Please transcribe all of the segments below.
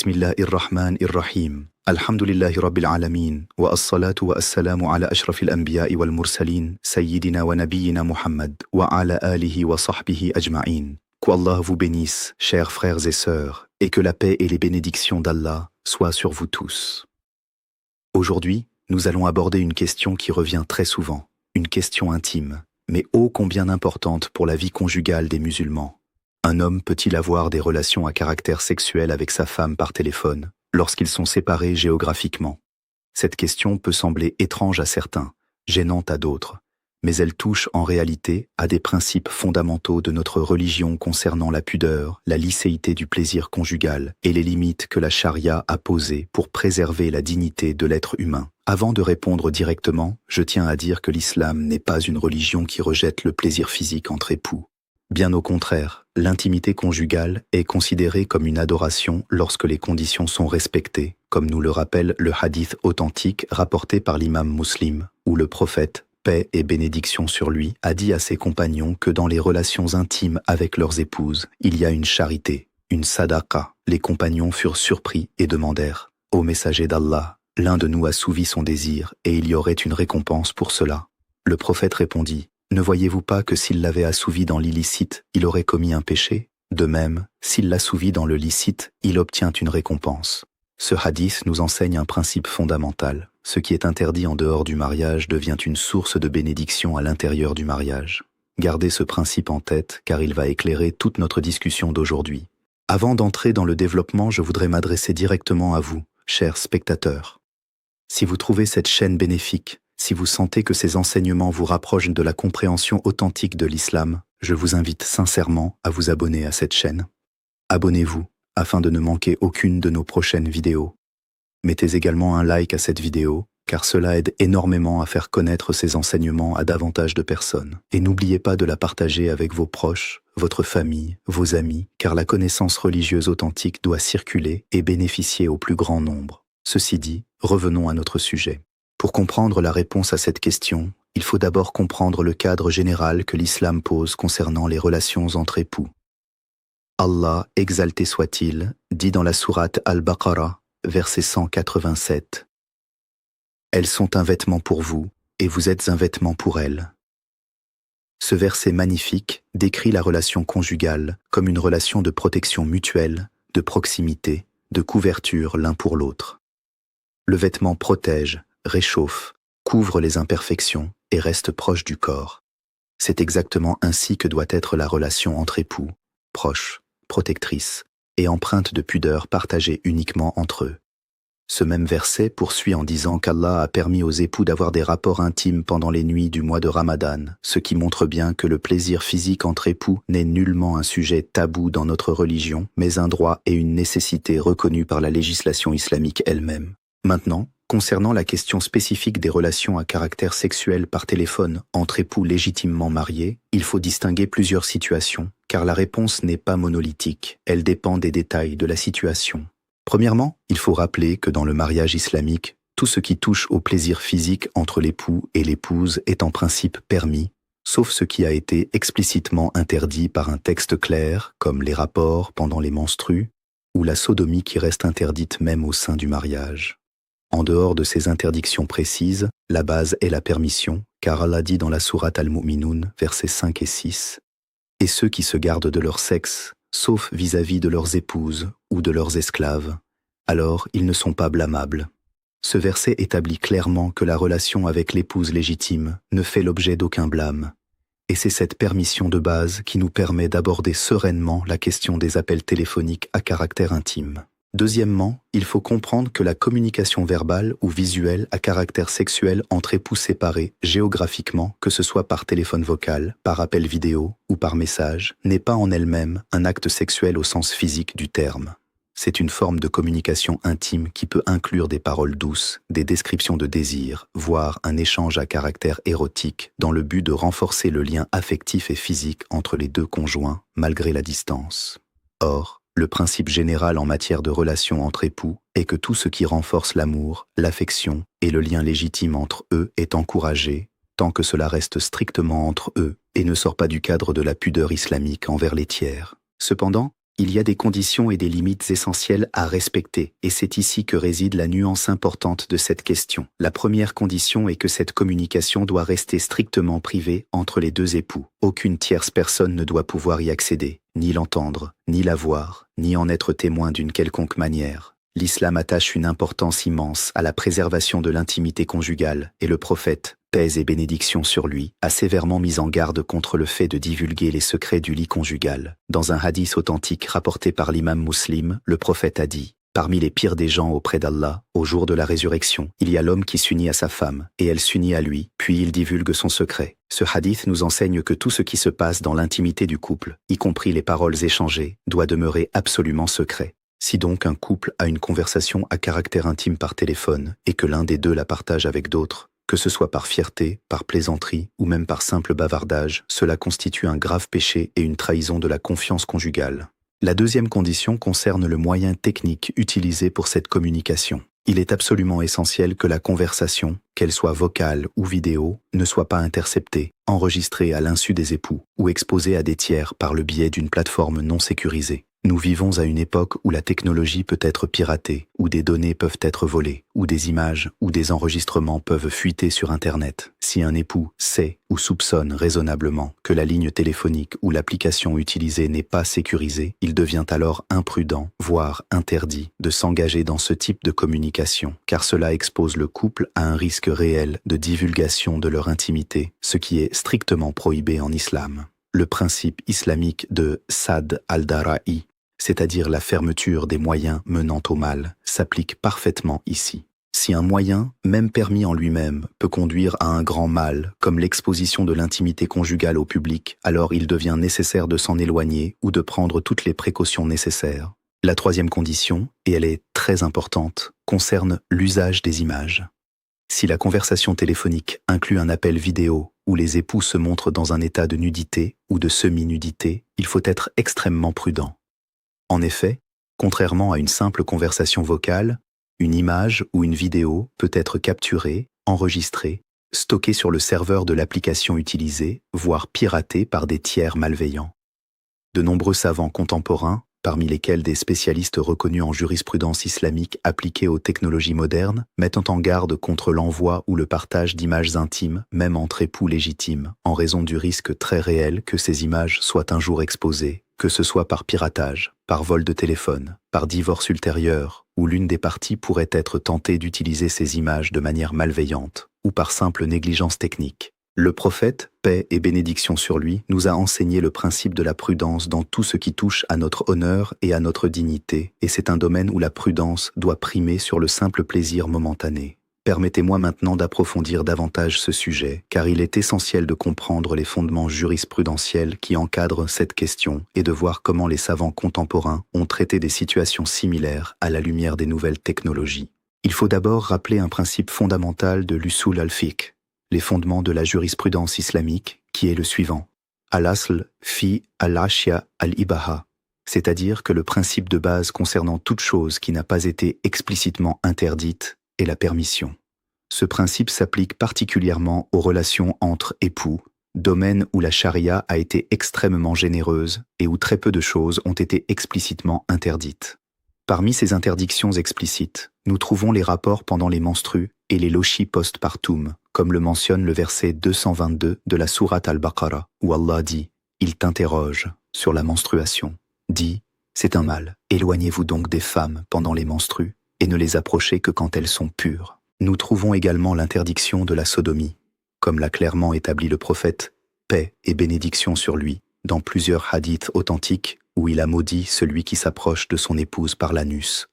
Bismillahirrahmanirrahim. Alhamdulillahi Rabbil Alamin. Wa as-salatu wa as-salamu ala ashrafil anbiya'i wal mursalin. Sayyidina wa nabiyyina Muhammad. Wa ala alihi wa sahbihi ajma'in. Qu'Allah vous bénisse, chers frères et sœurs, et que la paix et les bénédictions d'Allah soient sur vous tous. Aujourd'hui, nous allons aborder une question qui revient très souvent, une question intime, mais ô combien importante pour la vie conjugale des musulmans. Un homme peut-il avoir des relations à caractère sexuel avec sa femme par téléphone, lorsqu'ils sont séparés géographiquement? Cette question peut sembler étrange à certains, gênante à d'autres, mais elle touche en réalité à des principes fondamentaux de notre religion concernant la pudeur, la licéité du plaisir conjugal et les limites que la charia a posées pour préserver la dignité de l'être humain. Avant de répondre directement, je tiens à dire que l'islam n'est pas une religion qui rejette le plaisir physique entre époux. Bien au contraire, l'intimité conjugale est considérée comme une adoration lorsque les conditions sont respectées, comme nous le rappelle le hadith authentique rapporté par l'imam Muslim, où le prophète, paix et bénédiction sur lui, a dit à ses compagnons que dans les relations intimes avec leurs épouses, il y a une charité, une sadaqa. Les compagnons furent surpris et demandèrent « Ô messager d'Allah, l'un de nous assouvi son désir et il y aurait une récompense pour cela. » Le prophète répondit « Ne voyez-vous pas que s'il l'avait assouvi dans l'illicite, il aurait commis un péché? De même, s'il l'assouvit dans le licite, il obtient une récompense. » Ce hadith nous enseigne un principe fondamental. Ce qui est interdit en dehors du mariage devient une source de bénédiction à l'intérieur du mariage. Gardez ce principe en tête car il va éclairer toute notre discussion d'aujourd'hui. Avant d'entrer dans le développement, je voudrais m'adresser directement à vous, chers spectateurs. Si vous trouvez cette chaîne bénéfique, si vous sentez que ces enseignements vous rapprochent de la compréhension authentique de l'islam, je vous invite sincèrement à vous abonner à cette chaîne. Abonnez-vous afin de ne manquer aucune de nos prochaines vidéos. Mettez également un like à cette vidéo, car cela aide énormément à faire connaître ces enseignements à davantage de personnes. Et n'oubliez pas de la partager avec vos proches, votre famille, vos amis, car la connaissance religieuse authentique doit circuler et bénéficier au plus grand nombre. Ceci dit, revenons à notre sujet. Pour comprendre la réponse à cette question, il faut d'abord comprendre le cadre général que l'islam pose concernant les relations entre époux. Allah, exalté soit-il, dit dans la sourate Al-Baqarah, verset 187. « Elles sont un vêtement pour vous, et vous êtes un vêtement pour elles. » Ce verset magnifique décrit la relation conjugale comme une relation de protection mutuelle, de proximité, de couverture l'un pour l'autre. Le vêtement protège, réchauffe, couvre les imperfections et reste proche du corps. C'est exactement ainsi que doit être la relation entre époux, proche, protectrice et empreinte de pudeur partagée uniquement entre eux. Ce même verset poursuit en disant qu'Allah a permis aux époux d'avoir des rapports intimes pendant les nuits du mois de Ramadan, ce qui montre bien que le plaisir physique entre époux n'est nullement un sujet tabou dans notre religion, mais un droit et une nécessité reconnus par la législation islamique elle-même. Maintenant, concernant la question spécifique des relations à caractère sexuel par téléphone entre époux légitimement mariés, il faut distinguer plusieurs situations, car la réponse n'est pas monolithique, elle dépend des détails de la situation. Premièrement, il faut rappeler que dans le mariage islamique, tout ce qui touche au plaisir physique entre l'époux et l'épouse est en principe permis, sauf ce qui a été explicitement interdit par un texte clair, comme les rapports pendant les menstrues, ou la sodomie qui reste interdite même au sein du mariage. En dehors de ces interdictions précises, la base est la permission, car Allah dit dans la sourate Al-Mu'minun, versets 5 et 6, « Et ceux qui se gardent de leur sexe, sauf vis-à-vis de leurs épouses ou de leurs esclaves, alors ils ne sont pas blâmables. » Ce verset établit clairement que la relation avec l'épouse légitime ne fait l'objet d'aucun blâme. Et c'est cette permission de base qui nous permet d'aborder sereinement la question des appels téléphoniques à caractère intime. Deuxièmement, il faut comprendre que la communication verbale ou visuelle à caractère sexuel entre époux séparés géographiquement, que ce soit par téléphone vocal, par appel vidéo ou par message, n'est pas en elle-même un acte sexuel au sens physique du terme. C'est une forme de communication intime qui peut inclure des paroles douces, des descriptions de désir, voire un échange à caractère érotique dans le but de renforcer le lien affectif et physique entre les deux conjoints malgré la distance. Or, le principe général en matière de relations entre époux est que tout ce qui renforce l'amour, l'affection et le lien légitime entre eux est encouragé, tant que cela reste strictement entre eux et ne sort pas du cadre de la pudeur islamique envers les tiers. Cependant, Il y a des conditions et des limites essentielles à respecter, et c'est ici que réside la nuance importante de cette question. La première condition est que cette communication doit rester strictement privée entre les deux époux. Aucune tierce personne ne doit pouvoir y accéder, ni l'entendre, ni la voir, ni en être témoin d'une quelconque manière. L'islam attache une importance immense à la préservation de l'intimité conjugale, et le prophète, paix et bénédiction sur lui, a sévèrement mis en garde contre le fait de divulguer les secrets du lit conjugal. Dans un hadith authentique rapporté par l'imam Muslim, le prophète a dit: parmi les pires des gens auprès d'Allah, au jour de la résurrection, il y a l'homme qui s'unit à sa femme, et elle s'unit à lui, puis il divulgue son secret. Ce hadith nous enseigne que tout ce qui se passe dans l'intimité du couple, y compris les paroles échangées, doit demeurer absolument secret. Si donc un couple a une conversation à caractère intime par téléphone, et que l'un des deux la partage avec d'autres, que ce soit par fierté, par plaisanterie ou même par simple bavardage, cela constitue un grave péché et une trahison de la confiance conjugale. La deuxième condition concerne le moyen technique utilisé pour cette communication. Il est absolument essentiel que la conversation, qu'elle soit vocale ou vidéo, ne soit pas interceptée, enregistrée à l'insu des époux ou exposée à des tiers par le biais d'une plateforme non sécurisée. Nous vivons à une époque où la technologie peut être piratée, où des données peuvent être volées, où des images ou des enregistrements peuvent fuiter sur Internet. Si un époux sait ou soupçonne raisonnablement que la ligne téléphonique ou l'application utilisée n'est pas sécurisée, il devient alors imprudent, voire interdit, de s'engager dans ce type de communication, car cela expose le couple à un risque réel de divulgation de leur intimité, ce qui est strictement prohibé en islam. Le principe islamique de Sadd al-Dara'i, c'est-à-dire la fermeture des moyens menant au mal, s'applique parfaitement ici. Si un moyen, même permis en lui-même, peut conduire à un grand mal, comme l'exposition de l'intimité conjugale au public, alors il devient nécessaire de s'en éloigner ou de prendre toutes les précautions nécessaires. La troisième condition, et elle est très importante, concerne l'usage des images. Si la conversation téléphonique inclut un appel vidéo où les époux se montrent dans un état de nudité ou de semi-nudité, il faut être extrêmement prudent. En effet, contrairement à une simple conversation vocale, une image ou une vidéo peut être capturée, enregistrée, stockée sur le serveur de l'application utilisée, voire piratée par des tiers malveillants. De nombreux savants contemporains, parmi lesquels des spécialistes reconnus en jurisprudence islamique appliquée aux technologies modernes, mettent en garde contre l'envoi ou le partage d'images intimes, même entre époux légitimes, en raison du risque très réel que ces images soient un jour exposées, que ce soit par piratage, par vol de téléphone, par divorce ultérieur, où l'une des parties pourrait être tentée d'utiliser ces images de manière malveillante, ou par simple négligence technique. Le prophète, paix et bénédiction sur lui, nous a enseigné le principe de la prudence dans tout ce qui touche à notre honneur et à notre dignité, et c'est un domaine où la prudence doit primer sur le simple plaisir momentané. Permettez-moi maintenant d'approfondir davantage ce sujet, car il est essentiel de comprendre les fondements jurisprudentiels qui encadrent cette question et de voir comment les savants contemporains ont traité des situations similaires à la lumière des nouvelles technologies. Il faut d'abord rappeler un principe fondamental de l'usul al-fiqh, les fondements de la jurisprudence islamique, qui est le suivant: al-asl fi al-ashya al-ibaha, c'est-à-dire que le principe de base concernant toute chose qui n'a pas été explicitement interdite est la permission. Ce principe s'applique particulièrement aux relations entre époux, domaine où la charia a été extrêmement généreuse et où très peu de choses ont été explicitement interdites. Parmi ces interdictions explicites, nous trouvons les rapports pendant les menstrues et les lochis post-partum, comme le mentionne le verset 222 de la sourate Al-Baqarah, où Allah dit « Il t'interroge sur la menstruation. Dis, c'est un mal. Éloignez-vous donc des femmes pendant les menstrues et ne les approchez que quand elles sont pures. » Nous trouvons également l'interdiction de la sodomie, comme l'a clairement établi le prophète, paix et bénédiction sur lui, dans plusieurs hadiths authentiques où il a maudit celui qui s'approche de son épouse par l'anus.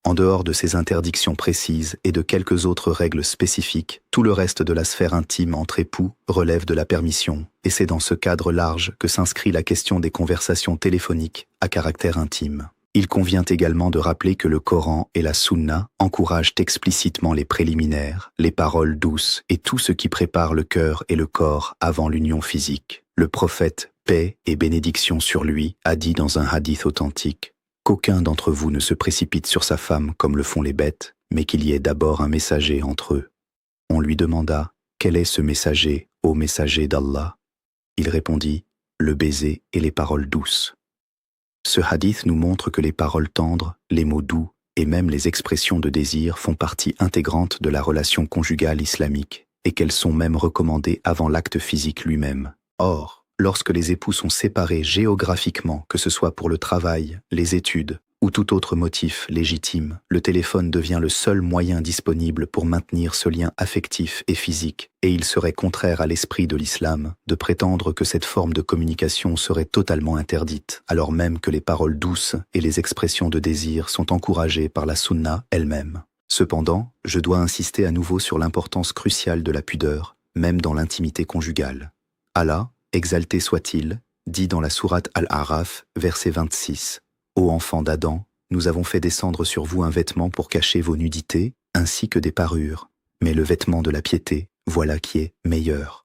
En dehors de ces interdictions précises et de quelques autres règles spécifiques, tout le reste de la sphère intime entre époux relève de la permission, et c'est dans ce cadre large que s'inscrit la question des conversations téléphoniques à caractère intime. Il convient également de rappeler que le Coran et la Sunna encouragent explicitement les préliminaires, les paroles douces et tout ce qui prépare le cœur et le corps avant l'union physique. Le prophète, paix et bénédiction sur lui, a dit dans un hadith authentique qu'aucun d'entre vous ne se précipite sur sa femme comme le font les bêtes, mais qu'il y ait d'abord un messager entre eux. On lui demanda « Quel est ce messager, ô messager d'Allah ?» Il répondit « Le baiser et les paroles douces. » Ce hadith nous montre que les paroles tendres, les mots doux et même les expressions de désir font partie intégrante de la relation conjugale islamique et qu'elles sont même recommandées avant l'acte physique lui-même. Or, lorsque les époux sont séparés géographiquement, que ce soit pour le travail, les études ou tout autre motif légitime, le téléphone devient le seul moyen disponible pour maintenir ce lien affectif et physique, et il serait contraire à l'esprit de l'islam de prétendre que cette forme de communication serait totalement interdite, alors même que les paroles douces et les expressions de désir sont encouragées par la sunna elle-même. Cependant, je dois insister à nouveau sur l'importance cruciale de la pudeur, même dans l'intimité conjugale. Allah, exalté soit-il, dit dans la sourate Al-A'raf, verset 26, « Ô enfants d'Adam, nous avons fait descendre sur vous un vêtement pour cacher vos nudités, ainsi que des parures. Mais le vêtement de la piété, voilà qui est meilleur. »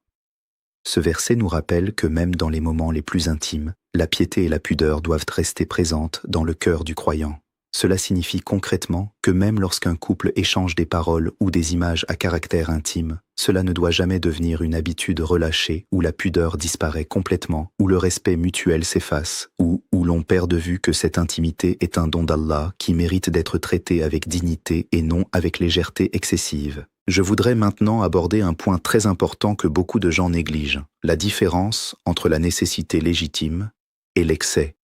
Ce verset nous rappelle que même dans les moments les plus intimes, la piété et la pudeur doivent rester présentes dans le cœur du croyant. Cela signifie concrètement que même lorsqu'un couple échange des paroles ou des images à caractère intime, cela ne doit jamais devenir une habitude relâchée où la pudeur disparaît complètement, où le respect mutuel s'efface, ou où l'on perd de vue que cette intimité est un don d'Allah qui mérite d'être traité avec dignité et non avec légèreté excessive. Je voudrais maintenant aborder un point très important que beaucoup de gens négligent, la différence entre la nécessité légitime et l'excès.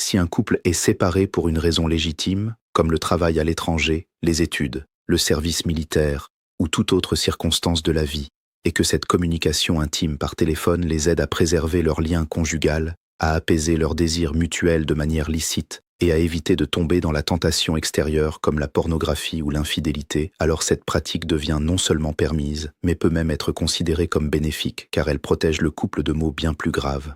Si un couple est séparé pour une raison légitime, comme le travail à l'étranger, les études, le service militaire ou toute autre circonstance de la vie, et que cette communication intime par téléphone les aide à préserver leur lien conjugal, à apaiser leurs désirs mutuels de manière licite et à éviter de tomber dans la tentation extérieure comme la pornographie ou l'infidélité, alors cette pratique devient non seulement permise, mais peut même être considérée comme bénéfique car elle protège le couple de maux bien plus graves.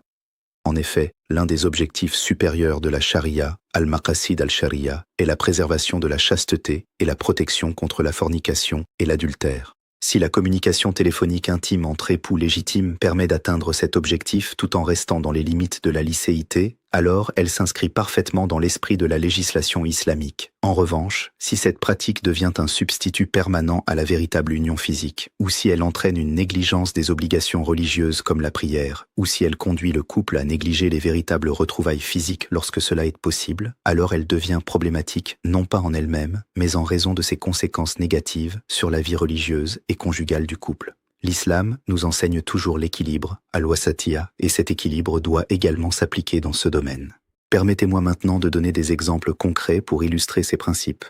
En effet, l'un des objectifs supérieurs de la charia, al-maqasid al-sharia, est la préservation de la chasteté et la protection contre la fornication et l'adultère. Si la communication téléphonique intime entre époux légitimes permet d'atteindre cet objectif tout en restant dans les limites de la licéité, alors elle s'inscrit parfaitement dans l'esprit de la législation islamique. En revanche, si cette pratique devient un substitut permanent à la véritable union physique, ou si elle entraîne une négligence des obligations religieuses comme la prière, ou si elle conduit le couple à négliger les véritables retrouvailles physiques lorsque cela est possible, alors elle devient problématique non pas en elle-même, mais en raison de ses conséquences négatives sur la vie religieuse et conjugale du couple. L'islam nous enseigne toujours l'équilibre, al-wasatiyya, et cet équilibre doit également s'appliquer dans ce domaine. Permettez-moi maintenant de donner des exemples concrets pour illustrer ces principes.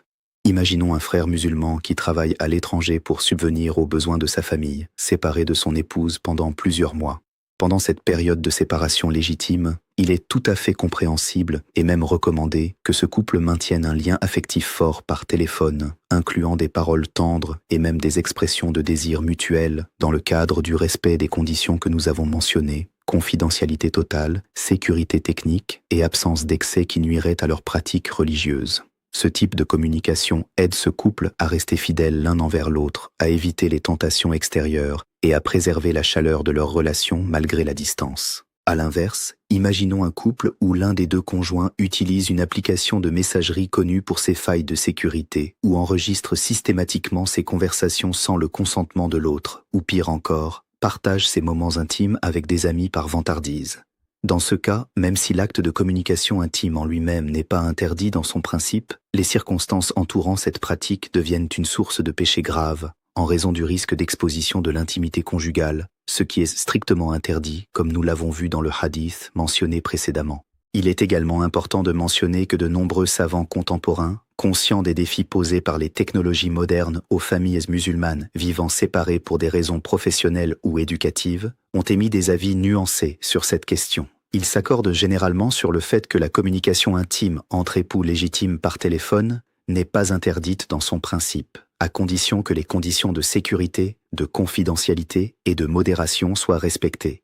Imaginons un frère musulman qui travaille à l'étranger pour subvenir aux besoins de sa famille, séparé de son épouse pendant plusieurs mois. Pendant cette période de séparation légitime, il est tout à fait compréhensible et même recommandé que ce couple maintienne un lien affectif fort par téléphone, incluant des paroles tendres et même des expressions de désir mutuel dans le cadre du respect des conditions que nous avons mentionnées, confidentialité totale, sécurité technique et absence d'excès qui nuiraient à leur pratique religieuse. Ce type de communication aide ce couple à rester fidèles l'un envers l'autre, à éviter les tentations extérieures et à préserver la chaleur de leur relation malgré la distance. À l'inverse, imaginons un couple où l'un des deux conjoints utilise une application de messagerie connue pour ses failles de sécurité ou enregistre systématiquement ses conversations sans le consentement de l'autre, ou pire encore, partage ses moments intimes avec des amis par vantardise. Dans ce cas, même si l'acte de communication intime en lui-même n'est pas interdit dans son principe, les circonstances entourant cette pratique deviennent une source de péché grave, en raison du risque d'exposition de l'intimité conjugale, ce qui est strictement interdit, comme nous l'avons vu dans le hadith mentionné précédemment. Il est également important de mentionner que de nombreux savants contemporains, conscients des défis posés par les technologies modernes aux familles musulmanes vivant séparées pour des raisons professionnelles ou éducatives, ont émis des avis nuancés sur cette question. Ils s'accordent généralement sur le fait que la communication intime entre époux légitimes par téléphone n'est pas interdite dans son principe, à condition que les conditions de sécurité, de confidentialité et de modération soient respectées.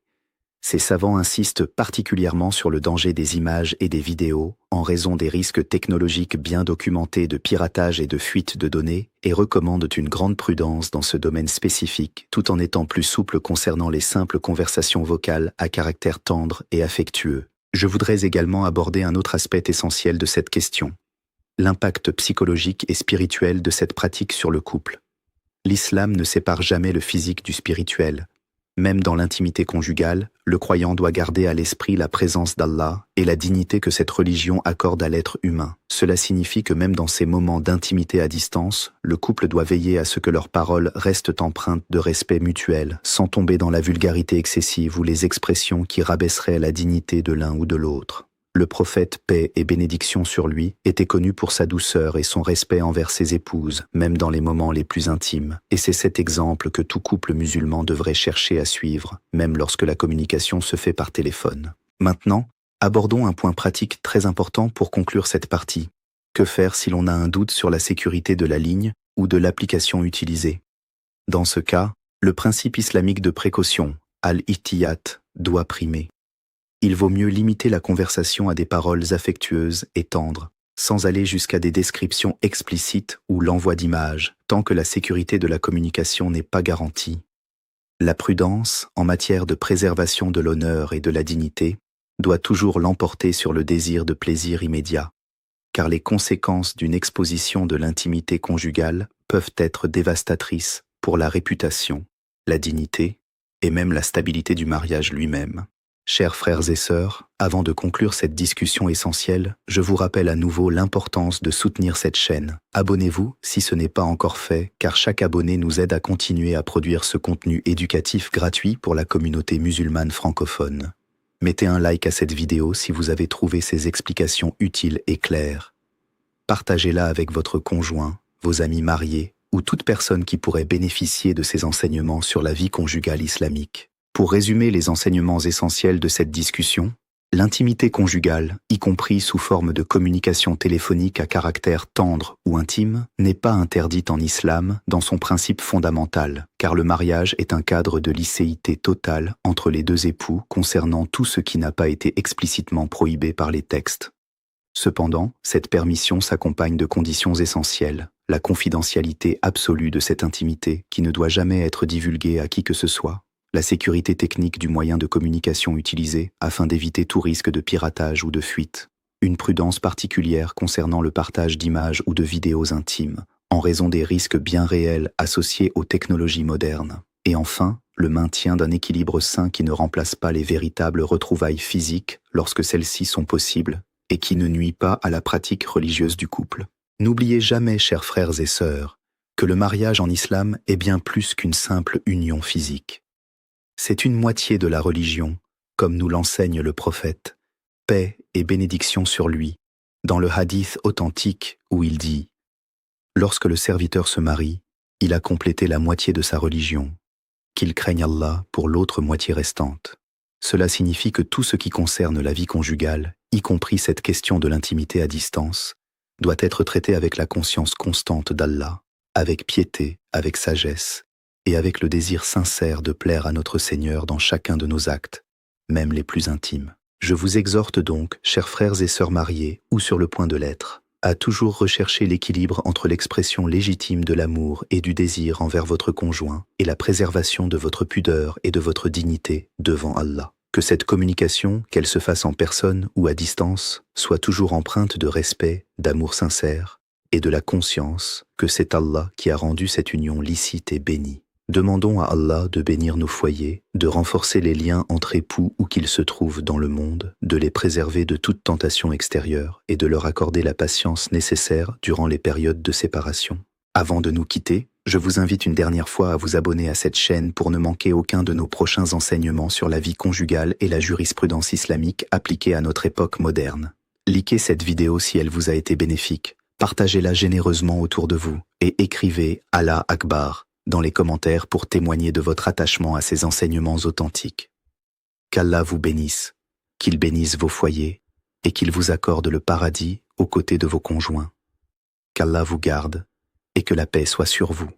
Ces savants insistent particulièrement sur le danger des images et des vidéos en raison des risques technologiques bien documentés de piratage et de fuite de données et recommandent une grande prudence dans ce domaine spécifique tout en étant plus souple concernant les simples conversations vocales à caractère tendre et affectueux. Je voudrais également aborder un autre aspect essentiel de cette question, l'impact psychologique et spirituel de cette pratique sur le couple. L'islam ne sépare jamais le physique du spirituel, Même dans l'intimité conjugale, le croyant doit garder à l'esprit la présence d'Allah et la dignité que cette religion accorde à l'être humain. Cela signifie que même dans ces moments d'intimité à distance, le couple doit veiller à ce que leurs paroles restent empreintes de respect mutuel, sans tomber dans la vulgarité excessive ou les expressions qui rabaisseraient la dignité de l'un ou de l'autre. Le prophète, paix et bénédiction sur lui, était connu pour sa douceur et son respect envers ses épouses, même dans les moments les plus intimes. Et c'est cet exemple que tout couple musulman devrait chercher à suivre, même lorsque la communication se fait par téléphone. Maintenant, abordons un point pratique très important pour conclure cette partie. Que faire si l'on a un doute sur la sécurité de la ligne ou de l'application utilisée? Dans ce cas, le principe islamique de précaution, al-ihtiyat, doit primer. Il vaut mieux limiter la conversation à des paroles affectueuses et tendres, sans aller jusqu'à des descriptions explicites ou l'envoi d'images, tant que la sécurité de la communication n'est pas garantie. La prudence, en matière de préservation de l'honneur et de la dignité, doit toujours l'emporter sur le désir de plaisir immédiat, car les conséquences d'une exposition de l'intimité conjugale peuvent être dévastatrices pour la réputation, la dignité et même la stabilité du mariage lui-même. Chers frères et sœurs, avant de conclure cette discussion essentielle, je vous rappelle à nouveau l'importance de soutenir cette chaîne. Abonnez-vous si ce n'est pas encore fait, car chaque abonné nous aide à continuer à produire ce contenu éducatif gratuit pour la communauté musulmane francophone. Mettez un like à cette vidéo si vous avez trouvé ces explications utiles et claires. Partagez-la avec votre conjoint, vos amis mariés ou toute personne qui pourrait bénéficier de ces enseignements sur la vie conjugale islamique. Pour résumer les enseignements essentiels de cette discussion, l'intimité conjugale, y compris sous forme de communication téléphonique à caractère tendre ou intime, n'est pas interdite en islam dans son principe fondamental, car le mariage est un cadre de licéité totale entre les deux époux concernant tout ce qui n'a pas été explicitement prohibé par les textes. Cependant, cette permission s'accompagne de conditions essentielles, la confidentialité absolue de cette intimité qui ne doit jamais être divulguée à qui que ce soit, la sécurité technique du moyen de communication utilisé afin d'éviter tout risque de piratage ou de fuite, une prudence particulière concernant le partage d'images ou de vidéos intimes, en raison des risques bien réels associés aux technologies modernes, et enfin, le maintien d'un équilibre sain qui ne remplace pas les véritables retrouvailles physiques lorsque celles-ci sont possibles et qui ne nuit pas à la pratique religieuse du couple. N'oubliez jamais, chers frères et sœurs, que le mariage en islam est bien plus qu'une simple union physique. C'est une moitié de la religion, comme nous l'enseigne le prophète, paix et bénédiction sur lui, dans le hadith authentique où il dit « Lorsque le serviteur se marie, il a complété la moitié de sa religion, qu'il craigne Allah pour l'autre moitié restante. » Cela signifie que tout ce qui concerne la vie conjugale, y compris cette question de l'intimité à distance, doit être traité avec la conscience constante d'Allah, avec piété, avec sagesse, et avec le désir sincère de plaire à notre Seigneur dans chacun de nos actes, même les plus intimes. Je vous exhorte donc, chers frères et sœurs mariés ou sur le point de l'être, à toujours rechercher l'équilibre entre l'expression légitime de l'amour et du désir envers votre conjoint et la préservation de votre pudeur et de votre dignité devant Allah. Que cette communication, qu'elle se fasse en personne ou à distance, soit toujours empreinte de respect, d'amour sincère et de la conscience que c'est Allah qui a rendu cette union licite et bénie. Demandons à Allah de bénir nos foyers, de renforcer les liens entre époux où qu'ils se trouvent dans le monde, de les préserver de toute tentation extérieure et de leur accorder la patience nécessaire durant les périodes de séparation. Avant de nous quitter, je vous invite une dernière fois à vous abonner à cette chaîne pour ne manquer aucun de nos prochains enseignements sur la vie conjugale et la jurisprudence islamique appliquée à notre époque moderne. Likez cette vidéo si elle vous a été bénéfique, partagez-la généreusement autour de vous et écrivez « Allah Akbar » dans les commentaires pour témoigner de votre attachement à ces enseignements authentiques. Qu'Allah vous bénisse, qu'il bénisse vos foyers et qu'il vous accorde le paradis aux côtés de vos conjoints. Qu'Allah vous garde et que la paix soit sur vous.